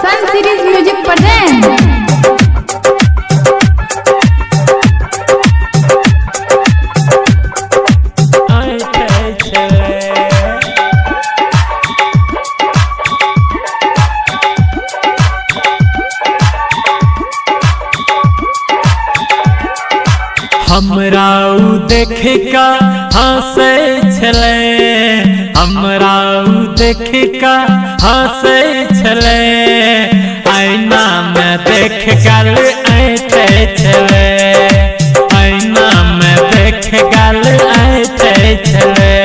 सन series music present. हमरा देख का हंसे छले, हमरा देख का हंसे छले, आईना में देख गल ऐठे छले, आईना में देख गल ऐठे छले,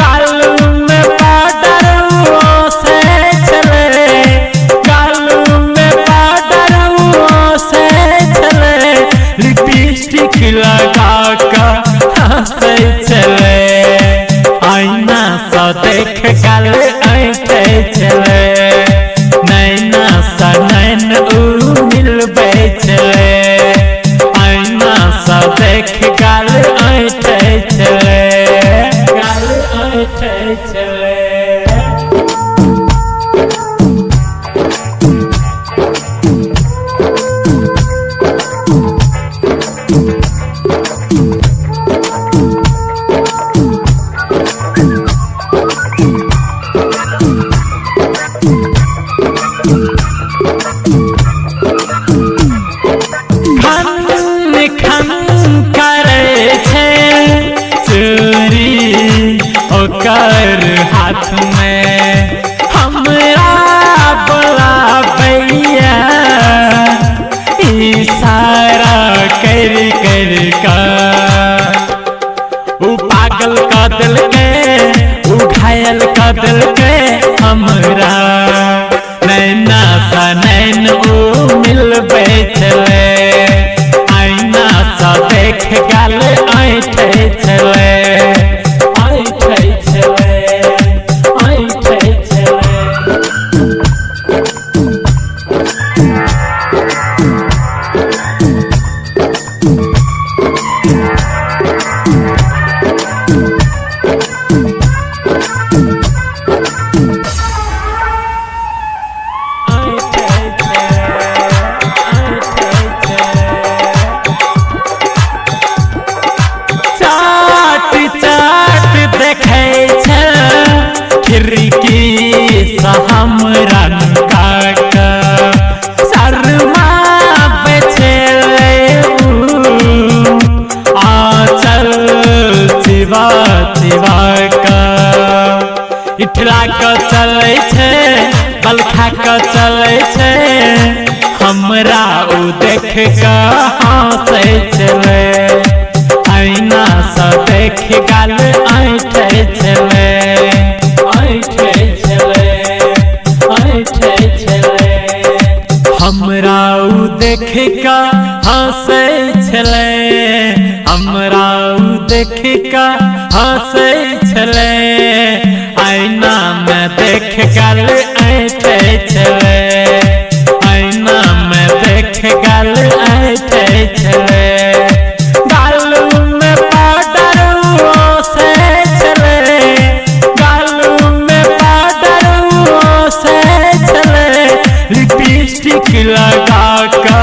गालू में पाउडर वो से छले, गालू में पाउडर वो से छले, लिपस्टिक लगा कर हंसे छले, आईना सा देख गल ऐठे छले, नैना सा नैन उ मिलबे छले, आईना सा देख गल ऐठे छले, गल ऐठे छले। ओकर हाथ में हमरा बोला भैया, इशारा कर कर का उ पागल का दिल के, उ घायल का दिल के, हमरा नैना सा नैन उ मिलबे छले, आईना सा देख गल ऐठे छले, खिड़की सा हमरा काट शर्मा बेचले, आचल चिवा चिवा का इठला के चले छे, बलखा के चले छे, हमरा उ देख के हंसे छले, आईना सा देख गल ऐठे छले, हमरा उ देख का हंसे छले, हमरा उ देख का हंसे छले, आईना में देख गल ऐठे छले, आईना में देख गल ऐठे छले, गालू में पाउडर वो से छले, गालू में पाउडर वो से छले, लिपस्टिक लगा कर